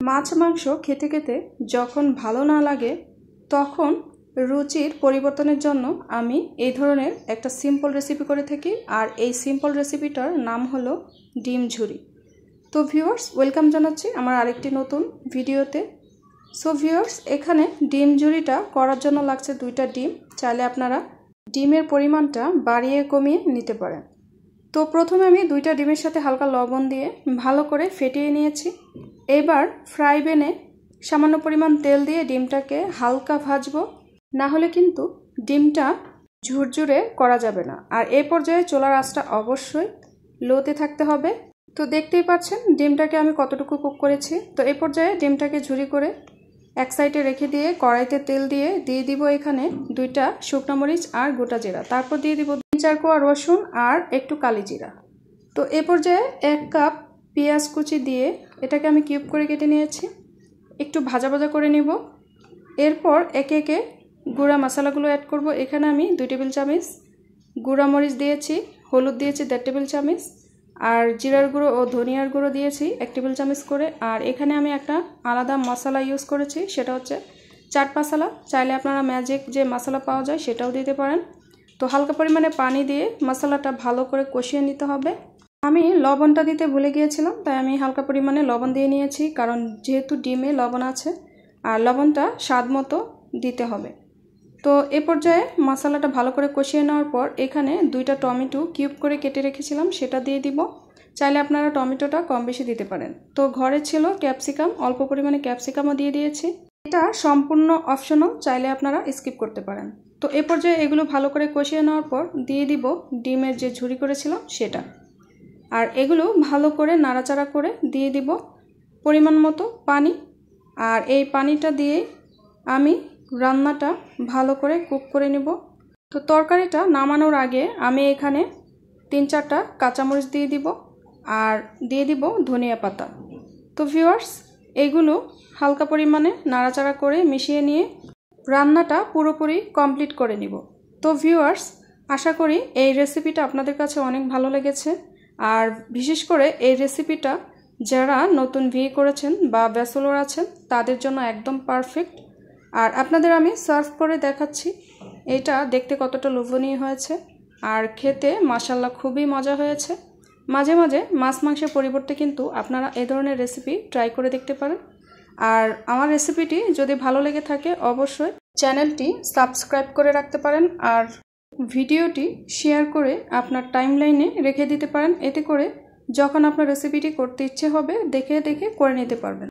মাছ মাংস খেতে খেতে যখন ভালো না লাগে তখন রুচির পরিবর্তনের জন্য আমি এই ধরনের একটা সিম্পল রেসিপি করে থাকি। আর এই সিম্পল রেসিপিটার নাম হলো ডিম ঝুরি। তো ভিউয়ার্স, ওয়েলকাম জানাচ্ছি আমার আরেকটি নতুন ভিডিওতে। সো ভিউয়ার্স, এখানে ডিম ঝুরিটা করার জন্য লাগছে 2টা ডিম। চাইলে আপনারা ডিমের পরিমাণটা বাড়িয়ে কমিয়ে নিতে পারেন। তো প্রথমে আমি 2টা ডিমের সাথে হালকা লবণ দিয়ে ভালো করে ফেটিয়ে নিয়েছি। এবার ফ্রাই প্যানে সামান্য পরিমাণ তেল দিয়ে ডিমটাকে হালকা ভাজবো, না হলে কিন্তু ডিমটা ঝুরঝুরে করা যাবে না। আর এই পর্যায়ে চুলার আঁচটা অবশ্যই লোতে থাকতে হবে। তো দেখতেই পাচ্ছেন ডিমটাকে আমি কতটুকু কুক করেছি। তো এই পর্যায়ে ডিমটাকে ঝুরি করে এক সাইডে রেখে দিয়ে কড়াইতে তেল দিয়ে দিব এখানে 2টা শুকনো মরিচ আর গোটা জিরা। তারপর দিয়ে দিব 3-4 কোয়া রসুন আর একটু কালি জিরা। তো এই পর্যায়ে 1 কাপ পেঁয়াজ কুচি দিয়ে এটাকে আমি কিউব করে কেটে নিয়েছি। একটু ভাজা ভাজা করে নিব। এরপর একে একে গুঁড়া মশলাগুলো অ্যাড করব। এখানে আমি 2 টেবিল চামচ গুঁড়া মরিচ দিয়েছি, হলুদ দিয়েছি 1.5 টেবিল চামচ, আর জিরার গুঁড়ো ও ধনিয়ার গুঁড়ো দিয়েছি 1 টেবিল চামচ করে। আর এখানে আমি একটা আলাদা মশলা ইউজ করেছি, সেটা হচ্ছে চাট মশলা। চাইলে আপনারা ম্যাজিক যে মশলা পাওয়া যায় সেটাও দিতে পারেন। তো হালকা পরিমাণে পানি দিয়ে মশলাটা ভালো করে কষিয়ে নিতে হবে। আমি লবণটা দিতে ভুলে গিয়েছিলাম, তাই আমি হালকা পরিমাণে লবণ দিয়ে নিয়েছি, কারণ যেহেতু ডিমে লবণ আছে আর লবণটা স্বাদ মতো দিতে হবে। তো এ পর্যায়ে মশলাটা ভালো করে কষিয়ে নেওয়ার পর এখানে 2টা টমেটো কিউব করে কেটে রেখেছিলাম, সেটা দিয়ে দিব। চাইলে আপনারা টমেটোটা কম বেশি দিতে পারেন। তো ঘরে ছিল ক্যাপসিকাম, অল্প পরিমাণে ক্যাপসিকামও দিয়ে দিয়েছি। এটা সম্পূর্ণ অপশনাল, চাইলে আপনারা স্কিপ করতে পারেন। তো এ পর্যায়ে এগুলো ভালো করে কষিয়ে নেওয়ার পর দিয়ে দিব ডিমের যে ঝুরি করেছিলাম সেটা। আর এগুলো ভালো করে নাড়াচাড়া করে দিয়ে দিব পরিমাণ মতো পানি। আর এই পানিটা দিয়ে আমি রান্নাটা ভালো করে কুক করে নেব। তো তরকারিটা নামানোর আগে আমি এখানে 3-4টা কাঁচামরিচ দিয়ে দিব আর দিয়ে দিব ধনিয়া পাতা। তো ভিউয়ার্স, এগুলো হালকা পরিমাণে নাড়াচাড়া করে মিশিয়ে নিয়ে রান্নাটা পুরোপুরি কমপ্লিট করে নিব। তো ভিউয়ার্স, আশা করি এই রেসিপিটা আপনাদের কাছে অনেক ভালো লেগেছে। আর বিশেষ করে এই রেসিপিটা যারা নতুন বিয়ে করেছেন বা ব্যাচেলর আছেন তাদের জন্য একদম পারফেক্ট। আর আপনাদের আমি সার্ভ করে দেখাচ্ছি এটা দেখতে কতটা লোভনীয় হয়েছে আর খেতে মাশাআল্লাহ খুবই মজা হয়েছে। মাঝে মাঝে মাছ মাংসের পরিবর্তে কিন্তু আপনারা এই ধরনের রেসিপি ট্রাই করে দেখতে পারেন। আর আমার রেসিপিটি যদি ভালো লেগে থাকে অবশ্যই চ্যানেলটি সাবস্ক্রাইব করে রাখতে পারেন আর ভিডিওটি শেয়ার করে আপনার টাইমলাইনে রেখে দিতে পারেন। এতে করে যখন আপনার রেসিপিটি করতে ইচ্ছে হবে দেখে দেখে করে নিতে পারবেন।